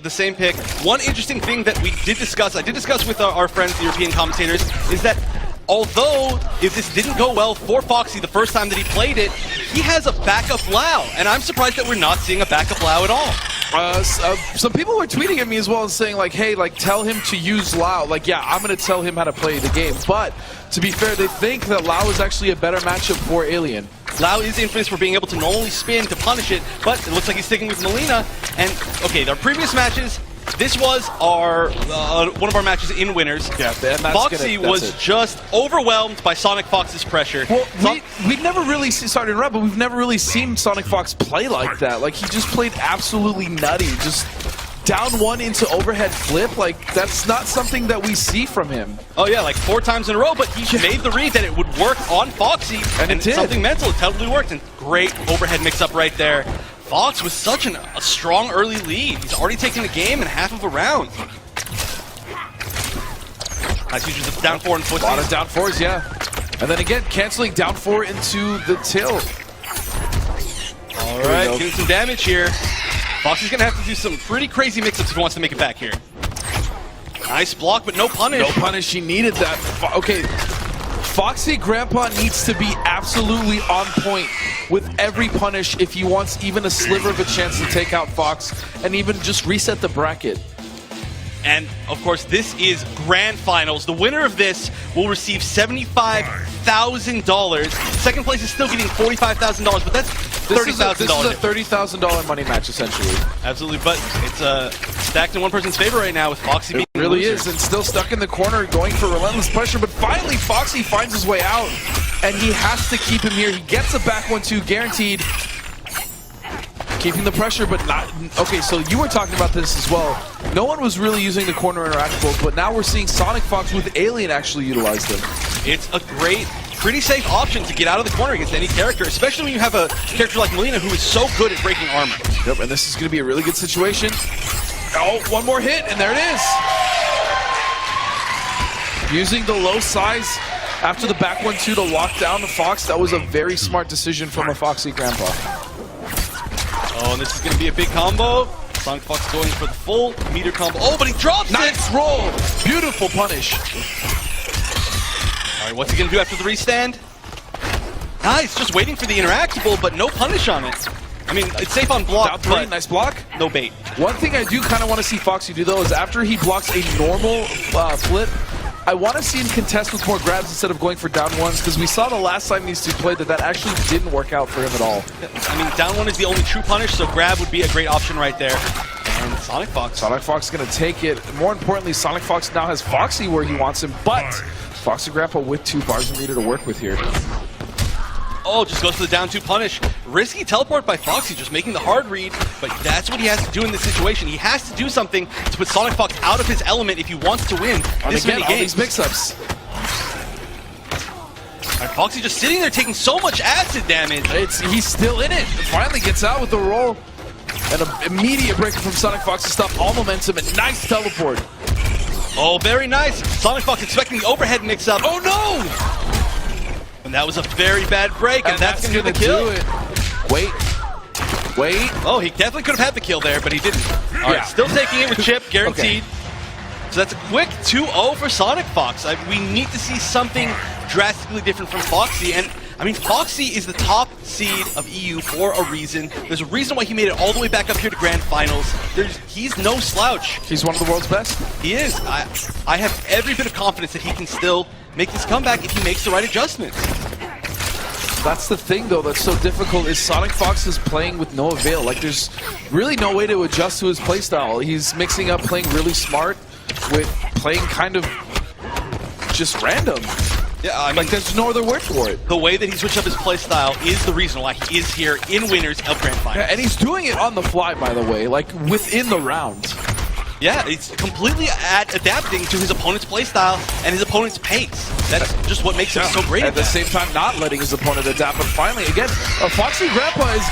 the same pick. One interesting thing that we did discuss, I did discuss with our friends, the European commentators, is that although if this didn't go well for Foxy the first time that he played it, he has a backup Lao, and I'm surprised that we're not seeing a backup Lao at all. Some people were tweeting at me as well and saying like, hey, like tell him to use Lao. Like, yeah, I'm gonna tell him how to play the game. But to be fair, they think that Lao is actually a better matchup for Alien. Lao is infamous for being able to normally spin to punish it, but it looks like he's sticking with Melina. And okay, their previous matches, this was our one of our matches in winners. Yeah, Foxy was just overwhelmed by Sonicfox's pressure. Well, we've never really seen, sorry to interrupt, but we've never really seen Sonicfox play like that. Like, he just played absolutely nutty. Just down one into overhead flip. Like, that's not something that we see from him. Oh yeah, like 4 times in a row, but he made the read that it would work on Foxy. And it did. Something mental, it totally worked. And great overhead mix-up right there. Fox with such a strong early lead. He's already taken the game in half of a round. Nice usage of down 4 and footsies. A lot of down 4s, yeah. And then again, canceling down 4 into the tilt. All right, getting some damage here. Foxy's gonna have to do some pretty crazy mix-ups if he wants to make it back here. Nice block, but no punish. No punish, he needed that. Okay, Foxy Grampa needs to be absolutely on point with every punish if he wants even a sliver of a chance to take out Fox and even just reset the bracket. And of course, this is grand finals. The winner of this will receive $75,000. Second place is still getting $45,000, but that's $30,000. This is a $30,000 money match, essentially. Absolutely, but it's stacked in one person's favor right now with Foxy being the loser. It really is, loser. and still stuck in the corner, going for relentless pressure, but finally Foxy finds his way out, and he has to keep him here. He gets a back 1-2 guaranteed. Keeping the pressure, but not... Okay, so you were talking about this as well. No one was really using the corner interactables, but now we're seeing Sonicfox with Alien actually utilize them. It's a great, pretty safe option to get out of the corner against any character, especially when you have a character like Melina who is so good at breaking armor. Yep, and this is going to be a really good situation. Oh, one more hit, and there it is. Using the low size after the back 1-2 to lock down the Fox, that was a very smart decision from a Foxy Grampa. Oh, and this is going to be a big combo. Sonicfox going for the full meter combo. Oh, but he drops it! Nice roll! Beautiful punish. All right, what's he going to do after the restand? Nice, just waiting for the interactable, but no punish on it. I mean, it's safe on block, down 3, nice block. No bait. One thing I do kind of want to see Foxy do, though, is after he blocks a normal flip, I want to see him contest with more grabs instead of going for down 1s, because we saw the last time these two played that actually didn't work out for him at all. I mean, down 1 is the only true punish, so grab would be a great option right there. And Sonicfox is going to take it. More importantly, Sonicfox now has Foxy where he wants him, but Foxy Grampa with 2 bars of meter to work with here. Oh, just goes for the down 2 punish. Risky teleport by Foxy, just making the hard read, but that's what he has to do in this situation. He has to do something to put Sonicfox out of his element if he wants to win this many games. All these mix-ups. Foxy just sitting there taking so much acid damage. He's still in it. Finally gets out with the roll. And an immediate breaker from Sonicfox to stop all momentum, and nice teleport. Oh, very nice. Sonicfox expecting the overhead mix-up. Oh no! And that was a very bad break, and that's going to kill. Wait. Oh, he definitely could have had the kill there, but he didn't. All right, still taking it with Chip, guaranteed. Okay. So that's a quick 2-0 for Sonicfox. We need to see something drastically different from Foxy, and I mean, Foxy is the top seed of EU for a reason. There's a reason why he made it all the way back up here to Grand Finals. He's no slouch. He's one of the world's best. He is. I have every bit of confidence that he can still make this comeback if he makes the right adjustments. That's the thing, though, that's so difficult, is Sonicfox is playing with no avail. Like, there's really no way to adjust to his playstyle. He's mixing up playing really smart with playing kind of just random. Yeah, I mean, like, there's no other word for it. The way that he switched up his playstyle is the reason why he is here in winners of Grand Finals. Yeah, and he's doing it on the fly, by the way, like within the round. Yeah, he's completely adapting to his opponent's playstyle and his opponent's pace. That's just what makes him so great at the same time, not letting his opponent adapt. But finally, again, Foxy Grampa is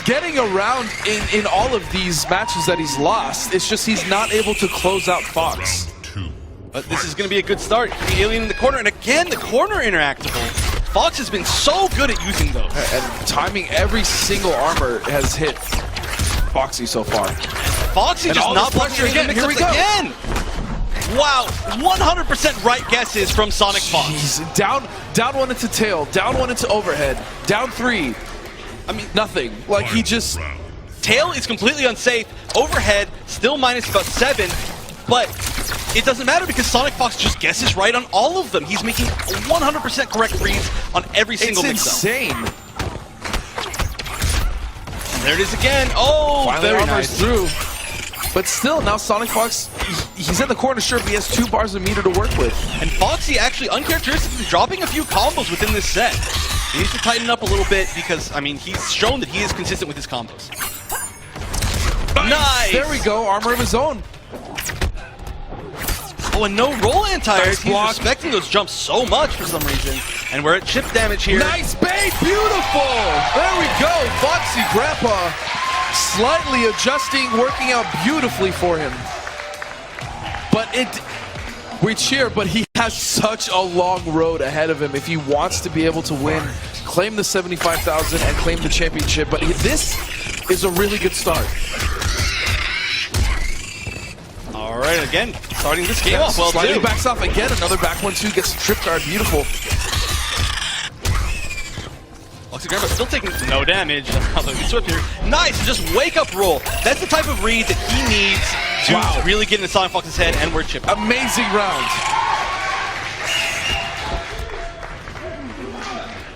getting around in all of these matches that he's lost. It's just he's not able to close out Fox. But this is going to be a good start. The Alien in the corner, and again, the corner interactable. Fox has been so good at using those. And timing every single armor has hit. Foxy so far. Foxy just not blocking again. Here we go. Again. Wow, 100% right guesses from Sonicfox. Jeez. Down one into tail, down one into overhead, down 3. I mean, nothing. Like, he just... Tail is completely unsafe. Overhead, still minus about 7. But it doesn't matter because Sonicfox just guesses right on all of them. He's making 100% correct reads on every single mix-up. It's insane. And there it is again. Oh, finally very armor's nice. through. But still, now Sonicfox, he's in the corner, sure, but he has 2 bars of meter to work with. And Foxy actually uncharacteristically dropping a few combos within this set. He needs to tighten up a little bit because, I mean, he's shown that he is consistent with his combos. Nice! There we go, armor of his own. Oh, and no roll anti-airs. Nice He's block. respecting those jumps so much for some reason. And we're at chip damage here. Nice bait, beautiful! There we go, Foxy Grampa slightly adjusting, working out beautifully for him. But we cheer, but he has such a long road ahead of him if he wants to be able to win, claim the 75,000 and claim the championship. But this is a really good start. All right, again, starting this game off well, sliding too. backs off again, another back 1-2, gets a trip guard, beautiful. Foxy Grampa still taking no damage. Although he's swift here. Nice, just wake up roll. That's the type of read that he needs to really get into Sonicfox's head, and we're chipping. Amazing round.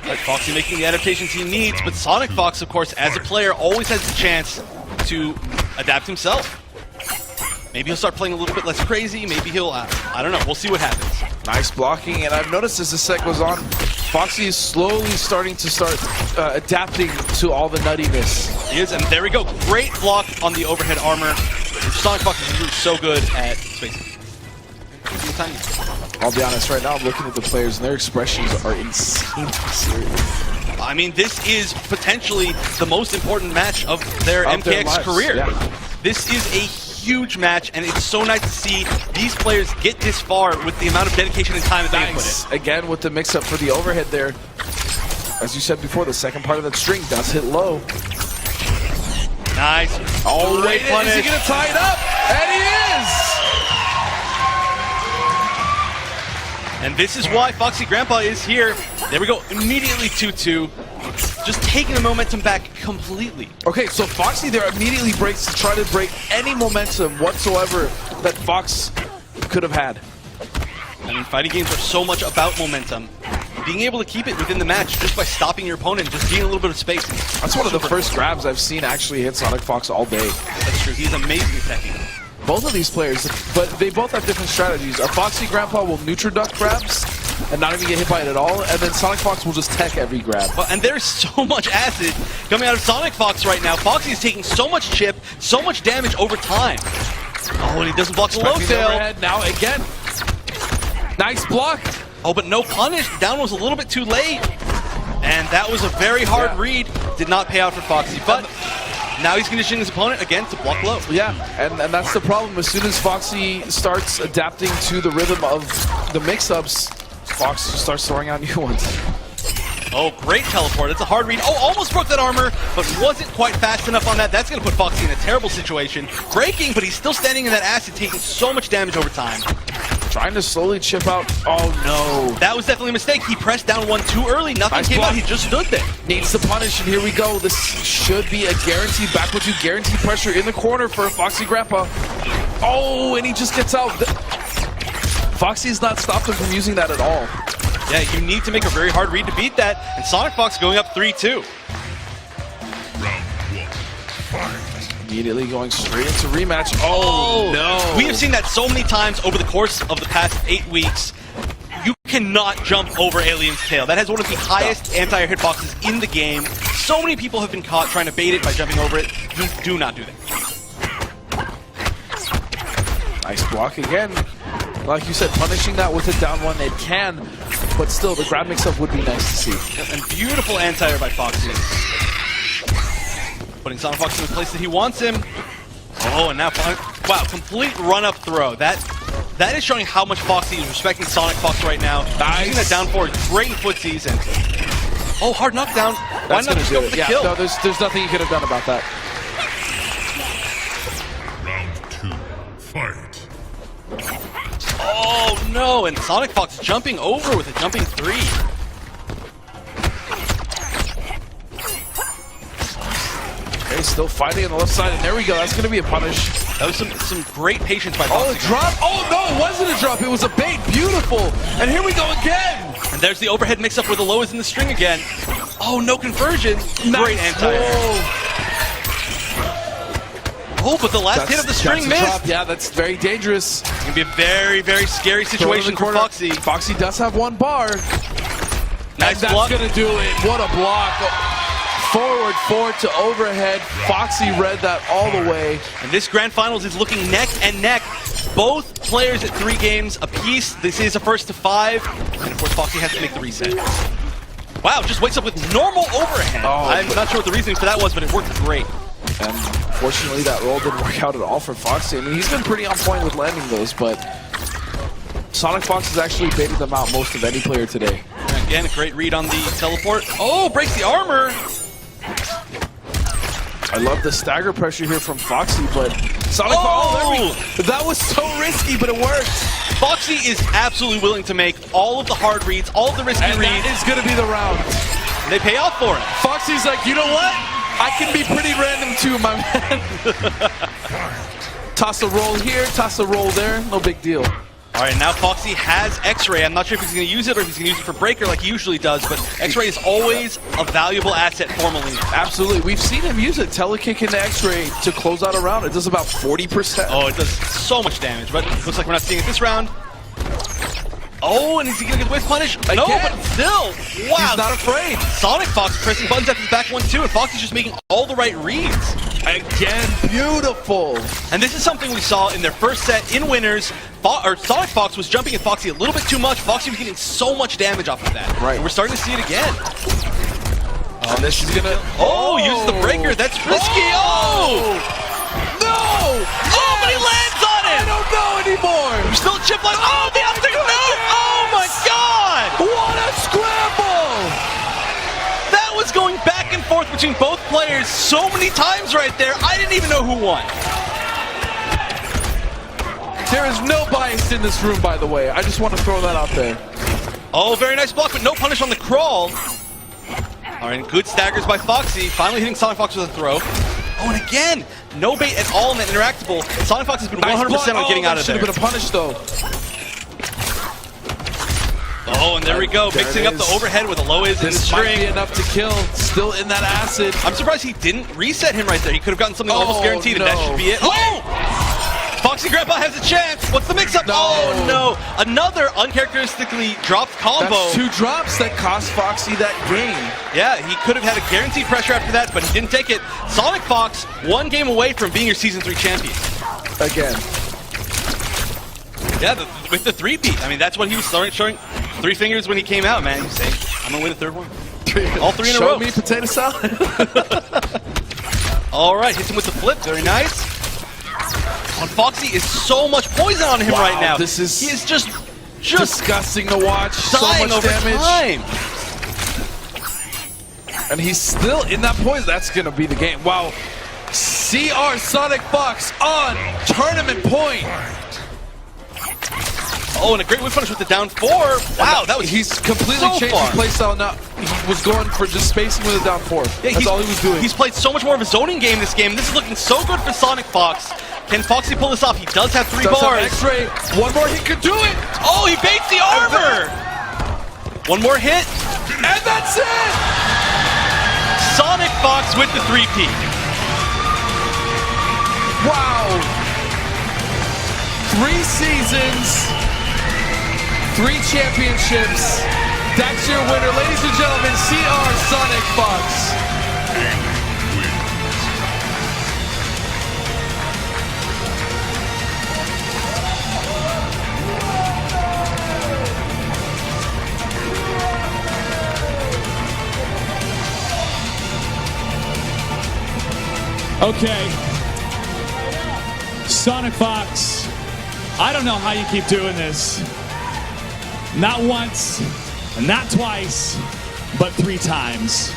Like Foxy making the adaptations he needs, but Sonicfox, of course, as a player, always has the chance to adapt himself. Maybe he'll start playing a little bit less crazy. Maybe he'll, I don't know. We'll see what happens. Nice blocking, and I've noticed as the set goes on, Foxy is slowly starting to adapting to all the nuttiness. He is, and there we go. Great block on the overhead armor. Sonicfox is so good at spacing. I'll be honest, right now I'm looking at the players, and their expressions are insanely serious. I mean, this is potentially the most important match of their MKX career. Yeah. This is a huge match, and it's so nice to see these players get this far with the amount of dedication and time that they put in. Again, with the mix-up for the overhead there. As you said before, the second part of that string does hit low. Nice. Oh, wait, is he going to tie it up? And he is! And this is why Foxy Grampa is here. There we go, immediately 2-2. Just taking the momentum back completely. Okay, so Foxy there immediately breaks to try to break any momentum whatsoever that Fox could have had. I mean, fighting games are so much about momentum. Being able to keep it within the match just by stopping your opponent, just getting a little bit of space. That's one of the first grabs I've seen actually hit Sonicfox all day. That's true, he's amazing at teching. Both of these players, but they both have different strategies. Foxy Grampa will neutral duck grabs and not even get hit by it at all, and then Sonicfox will just tech every grab. Well, and there's so much acid coming out of Sonicfox right now. Foxy is taking so much chip, so much damage over time. Oh, and he doesn't block the low tail. Now again. Nice block. Oh, but no punish. Down was a little bit too late. And that was a very hard read. Did not pay out for Foxy, but now he's conditioning his opponent again to block low. Yeah, and that's the problem. As soon as Foxy starts adapting to the rhythm of the mix-ups, Fox just starts throwing out new ones. Oh, great teleport. That's a hard read. Oh, almost broke that armor, but wasn't quite fast enough on that. That's going to put Foxy in a terrible situation. Breaking, but he's still standing in that acid, taking so much damage over time. Trying to slowly chip out. Oh, no. That was definitely a mistake. He pressed down one too early. Nothing came out. He just stood there. Needs the punish, and here we go. This should be a guaranteed back with you. Guaranteed pressure in the corner for Foxy Grampa. Oh, and he just gets out. Foxy's not stopped him from using that at all. Yeah, you need to make a very hard read to beat that. And Sonicfox going up 3-2. Immediately going straight into rematch. Oh, no. We have seen that so many times over the course of the past 8 weeks. You cannot jump over Alien's tail. That has one of the highest anti-air hitboxes in the game. So many people have been caught trying to bait it by jumping over it. You do not do that. Nice block again. Like you said, punishing that with a down one, it can, but still, the grab mix-up would be nice to see. And beautiful anti-air by Foxy. Putting Sonicfox in the place that he wants him. Oh, and now, wow, complete run-up throw. That is showing how much Foxy is respecting Sonicfox right now. Nice. Using that down forward, great footsies, and oh, hard knockdown. Why not just go for the kill? No, there's nothing you could have done about that. go, and Sonicfox jumping over with a jumping 3. Okay, still fighting on the left side, and there we go. That's going to be a punish. That was some great patience by Foxy. Oh, a drop? Oh, no, it wasn't a drop. It was a bait. Beautiful. And here we go again. And there's the overhead mix-up where the low is in the string again. Oh, no conversion. Great anti-air. Oh, but the last hit of the string missed. Yeah, that's very dangerous. It's going to be a very, very scary situation for Foxy. Foxy does have one bar. Nice block. That's going to do it. What a block. Forward to overhead. Foxy read that all the way. And this grand finals is looking neck and neck. Both players at 3 games apiece. This is a first to 5. And of course, Foxy has to make the reset. Wow, just wakes up with normal overhead. Oh, I'm not sure what the reasoning for that was, but it worked great. And fortunately, that roll didn't work out at all for Foxy. I mean, he's been pretty on point with landing those, but Sonicfox has actually baited them out most of any player today. And again, a great read on the teleport. Oh, breaks the armor. I love the stagger pressure here from Foxy, but Sonicfox, that was so risky, but it worked. Foxy is absolutely willing to make all of the hard reads, all of the risky reads. That is going to be the round. They pay off for it. Foxy's like, you know what? I can be pretty random too, my man. Toss a roll here, toss a roll there, no big deal. All right, now Foxy has X-Ray. I'm not sure if he's going to use it or if he's going to use it for Breaker like he usually does, but X-Ray is always a valuable asset formally. Absolutely. We've seen him use it. Telekick into X-Ray to close out a round. It does about 40%. Oh, it does so much damage, but looks like we're not seeing it this round. Oh, and is he going to get whiff punish? Again. No, but still. Wow. He's not afraid. Sonicfox pressing buttons at his back 1-2, and Foxy's just making all the right reads. Again, beautiful. And this is something we saw in their first set in winners. Sonicfox was jumping at Foxy a little bit too much. Foxy was getting so much damage off of that. Right. And we're starting to see it again. Oh, this is gonna. Oh, use the breaker. That's risky. Oh! No! Oh, but he lands on it! I don't know anymore. We're still chip like. Oh, the up no! Oh my God! What a scramble! That was going back and forth between both players so many times right there. I didn't even know who won. There is no bias in this room, by the way. I just want to throw that out there. Oh, very nice block, but no punish on the crawl. All right, good staggers by Foxy. Finally hitting Sonicfox with a throw. Oh, and again, no bait at all in that interactable. Sonicfox has been 100% on getting out of there. Should have been a punish, though. Oh, and there we go, mixing up the overhead with a low is in the string. This might be enough to kill. Still in that acid. I'm surprised he didn't reset him right there. He could have gotten something almost guaranteed, and that should be it. Oh! Foxy Grampa has a chance. What's the mix-up? No. Oh, no. Another uncharacteristically dropped combo. That's 2 drops that cost Foxy that game. Yeah, he could have had a guaranteed pressure after that, but he didn't take it. Sonicfox, 1 game away from being your Season 3 champion. Again. Yeah, with the 3-peat. I mean, that's what he was showing 3 fingers when he came out, man. He's saying, I'm going to win the 3rd one. All 3 in a row. Show me potato salad. All right, hits him with the flip. Very nice. And Foxy is so much poison on him right now. He is just disgusting to watch. So much damage. And he's still in that poison. That's going to be the game. Wow. CR Sonicfox on tournament point. Oh, and a great whip punish with the down 4. Wow, that was he's completely changed his playstyle now. He was going for just spacing with a down 4. Yeah, that's all he was doing. He's played so much more of a zoning game this game. This is looking so good for Sonicfox. Can Foxy pull this off? He does have 3 bars. X-ray. One more hit could do it. Oh, he baits the armor. One more hit. And that's it. Sonicfox with the 3-peat. Wow. 3 seasons. 3 championships. That's your winner, ladies and gentlemen, CR Sonicfox. Okay. Sonicfox, I don't know how you keep doing this. Not once, not twice, but 3 times.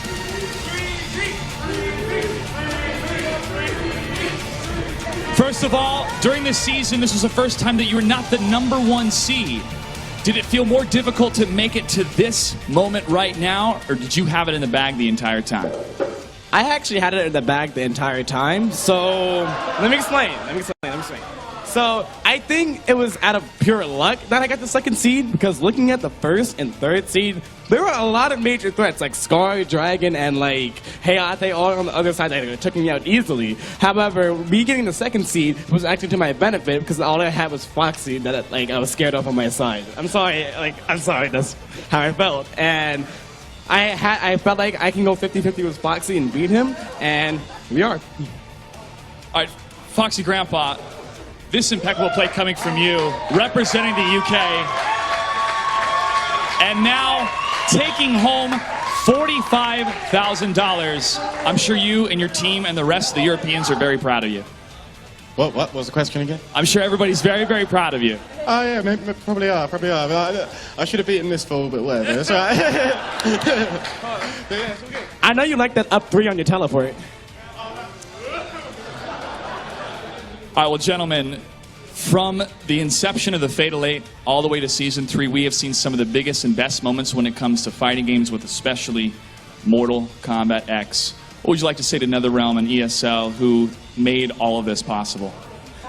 First of all, during this season, this was the first time that you were not the #1 seed. Did it feel more difficult to make it to this moment right now, or did you have it in the bag the entire time? I actually had it in the bag the entire time. So let me explain. So I think it was out of pure luck that I got the second seed, because looking at the first and third seed, there were a lot of major threats like Scar, Dragon, and like Hayate all on the other side that took me out easily. However, me getting the second seed was actually to my benefit, because all I had was Foxy that like I was scared of on my side. I'm sorry, that's how I felt. And I felt like I can go 50-50 with Foxy and beat him, and we are. All right, Foxy Grampa, this impeccable play coming from you, representing the UK, and now taking home $45,000. I'm sure you and your team and the rest of the Europeans are very proud of you. What was the question again? I'm sure everybody's very, very proud of you. Oh yeah, maybe, probably are. But I should have beaten this fool, but whatever. That's right. I know you like that up 3 on your teleport. All right, well, gentlemen, from the inception of the Fatal 8 all the way to Season 3, we have seen some of the biggest and best moments when it comes to fighting games, with especially Mortal Kombat X. What would you like to say to NetherRealm and ESL, who made all of this possible?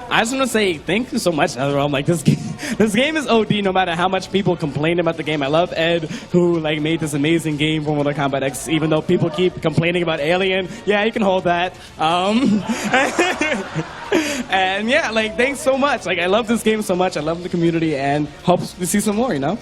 I just want to say thank you so much, NetherRealm. Like, this game is OD no matter how much people complain about the game. I love Ed, who like made this amazing game for Mortal Kombat X, even though people keep complaining about Alien. Yeah, you can hold that. And yeah, like, thanks so much. Like, I love this game so much. I love the community, and hope to see some more, you know?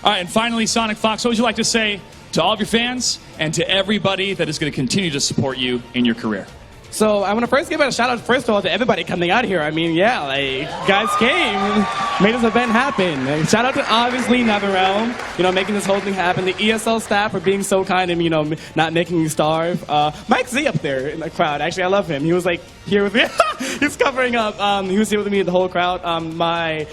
All right, and finally, Sonicfox, what would you like to say to all of your fans and to everybody that is going to continue to support you in your career? So I want to first give a shout out, first of all, to everybody coming out here. I mean, yeah, like, guys came, made this event happen. And shout out to, obviously, NetherRealm, you know, making this whole thing happen. The ESL staff for being so kind and, you know, not making me starve. Mike Z up there in the crowd, actually, I love him. He was like here with me. He's covering up. He was here with me, the whole crowd. My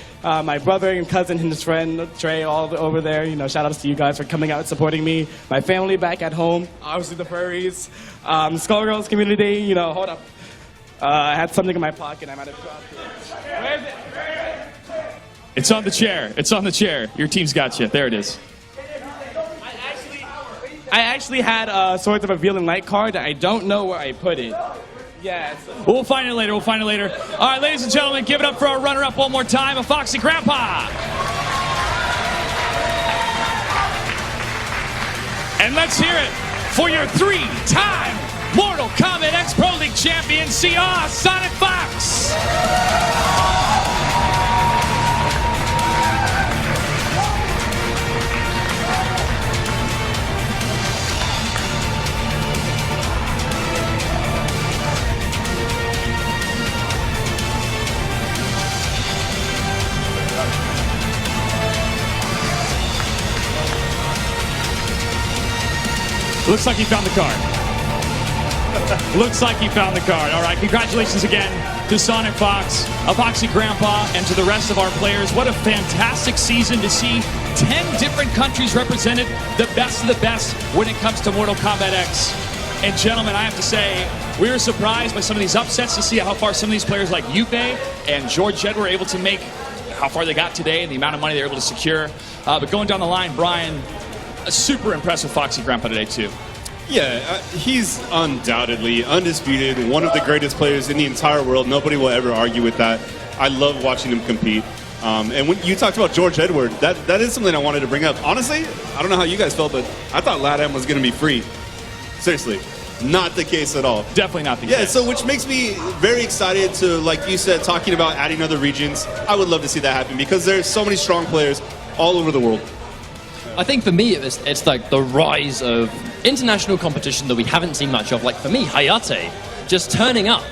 brother and cousin and his friend, Trey, all over there. You know, shout outs to you guys for coming out and supporting me. My family back at home, obviously the furries. Skullgirls community, you know, hold up. I had something in my pocket. I might have dropped it. Where is it? It's on the chair. It's on the chair. Your team's got you. There it is. I actually had Swords of Revealing Light card that I don't know where I put it. Yes. We'll find it later. We'll find it later. All right, ladies and gentlemen, give it up for our runner-up one more time, a Foxy Grampa. And let's hear it for your 3-time Mortal Kombat X Pro League champion, CR Sonicfox. Looks like he found the card. Looks like he found the card. All right, congratulations again to Sonicfox, Foxy Grampa, and to the rest of our players. What a fantastic season to see 10 different countries represented, the best of the best when it comes to Mortal Kombat X. And gentlemen, I have to say, we were surprised by some of these upsets to see how far some of these players like Yupe and George Jed were able to make, how far they got today, and the amount of money they were able to secure. But going down the line, Brian, super impressed with Foxy Grampa today, too. Yeah, he's undoubtedly, undisputed, one of the greatest players in the entire world. Nobody will ever argue with that. I love watching him compete. And when you talked about George Edward, that is something I wanted to bring up. Honestly, I don't know how you guys felt, but I thought LATAM was going to be free. Seriously, not the case at all. Definitely not the case. Yeah, so which makes me very excited to, like you said, talking about adding other regions. I would love to see that happen because there's so many strong players all over the world. I think for me, it's like the rise of international competition that we haven't seen much of. Like for me, Hayate, just turning up,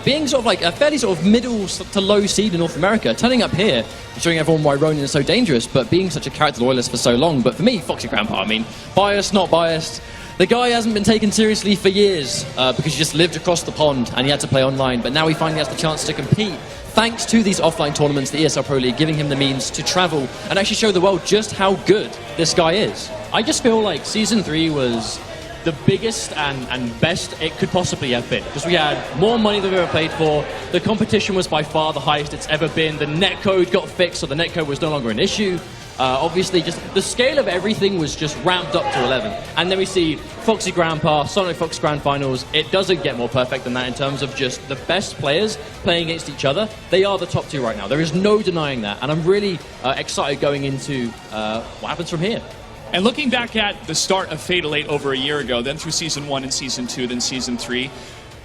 being sort of like a fairly sort of middle to low seed in North America, turning up here, showing everyone why Ronin is so dangerous, but being such a character loyalist for so long. But for me, Foxy Grampa, I mean, biased, not biased. The guy hasn't been taken seriously for years because he just lived across the pond and he had to play online. But now he finally has the chance to compete. Thanks to these offline tournaments, the ESL Pro League giving him the means to travel and actually show the world just how good this guy is. I just feel like Season 3 was the biggest and best it could possibly have been. Because we had more money than we ever played for. The competition was by far the highest it's ever been. The netcode got fixed, so the netcode was no longer an issue. Obviously, just the scale of everything was just ramped up to 11. And then we see Foxy Grampa, Sonicfox Grand Finals. It doesn't get more perfect than that in terms of just the best players playing against each other. They are the top 2 right now. There is no denying that. And I'm really excited going into what happens from here. And looking back at the start of Fatal 8 over a year ago, then through Season 1 and Season 2, then Season 3,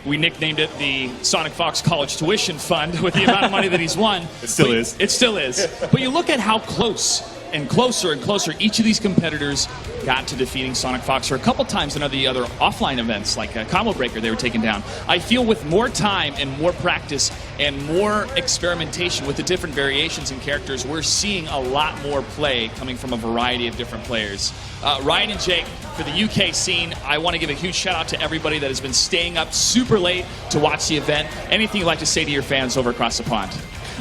we nicknamed it the Sonicfox College Tuition Fund with the amount of money that he's won. It still is. It still is. But you look at how close and closer each of these competitors got to defeating Sonicfox, or a couple times in the other offline events like Combo Breaker they were taken down. I feel with more time and more practice and more experimentation with the different variations and characters, we're seeing a lot more play coming from a variety of different players. Ryan and Jake, for the UK scene, I want to give a huge shout out to everybody that has been staying up super late to watch the event. Anything you'd like to say to your fans over across the pond?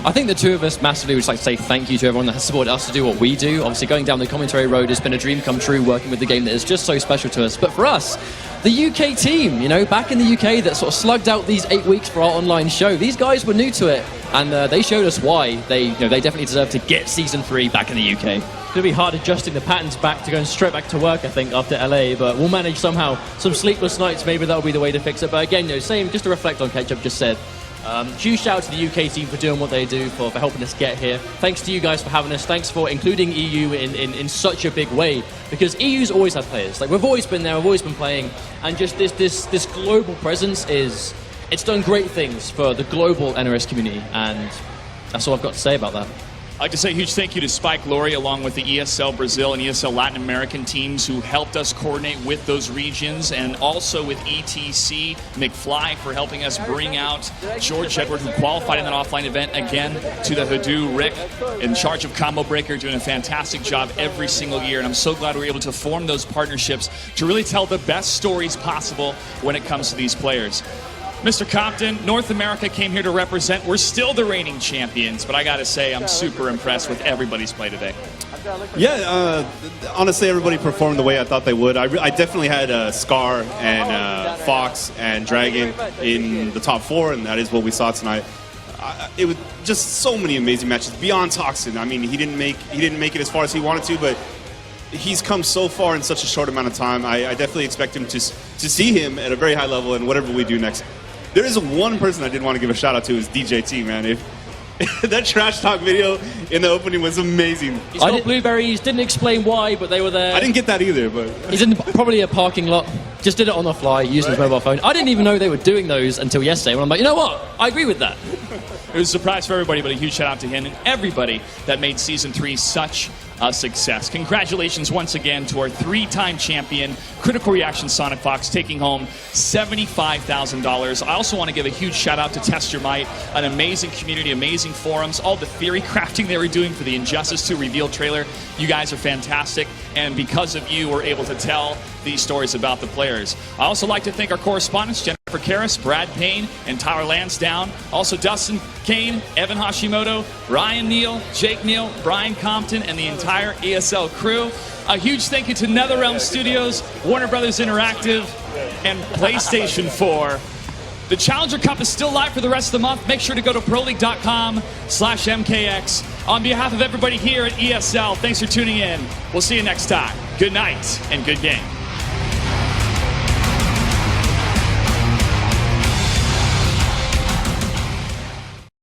I think the two of us massively would just like to say thank you to everyone that has supported us to do what we do. Obviously, going down the commentary road has been a dream come true, working with the game that is just so special to us. But for us, the UK team, back in the UK that sort of slugged out these 8 weeks for our online show, these guys were new to it, and they showed us why they definitely deserve to get Season 3 back in the UK. It's going to be hard adjusting the patterns back to going straight back to work, I think, after LA, but we'll manage somehow. Some sleepless nights, maybe that'll be the way to fix it. But again, same, just to reflect on Ketchup just said, huge shout out to the UK team for doing what they do, for helping us get here. Thanks to you guys for having us. Thanks for including EU in such a big way, because EU's always had players. Like, we've always been there, we've always been playing, and just this global presence it's done great things for the global NRS community, and that's all I've got to say about that. I'd like to say a huge thank you to Spike Laurie, along with the ESL Brazil and ESL Latin American teams who helped us coordinate with those regions, and also with ETC McFly for helping us bring out George Edward, who qualified in that offline event, again, to the Hadoop. Rick, in charge of Combo Breaker, doing a fantastic job every single year, and I'm so glad we were able to form those partnerships to really tell the best stories possible when it comes to these players. Mr. Compton, North America came here to represent. We're still the reigning champions, but I gotta say, I'm super impressed with everybody's play today. Yeah, honestly, everybody performed the way I thought they would. I definitely had Scar and Fox and Dragon in the top 4, and that is what we saw tonight. It was just so many amazing matches. Beyond Toxin, I mean, he didn't make it as far as he wanted to, but he's come so far in such a short amount of time. I definitely expect him to see him at a very high level in whatever we do next. There is one person I did want to give a shout out to, is DJT, man. If that trash talk video in the opening was amazing. He's got blueberries, didn't explain why, but they were there. I didn't get that either, but he's in probably a parking lot. Just did it on the fly, using his mobile phone. I didn't even know they were doing those until yesterday, when I'm like, you know what? I agree with that. It was a surprise for everybody, but a huge shout out to him and everybody that made Season 3 such a success. Congratulations once again to our 3-time champion, Critical Reaction Sonicfox, taking home $75,000. I also want to give a huge shout out to Test Your Might, an amazing community, amazing forums, all the theory crafting they were doing for the Injustice 2 reveal trailer. You guys are fantastic, and because of you, we're able to tell these stories about the players. I also like to thank our correspondents, Jennifer Karras, Brad Payne, and Tyler Lansdowne. Also Dustin Kane, Evan Hashimoto, Ryan Neal, Jake Neal, Brian Compton, and the entire ESL crew. A huge thank you to NetherRealm Studios, Warner Brothers Interactive, and PlayStation 4. The Challenger Cup is still live for the rest of the month. Make sure to go to proleague.com/MKX. On behalf of everybody here at ESL, thanks for tuning in. We'll see you next time. Good night and good game.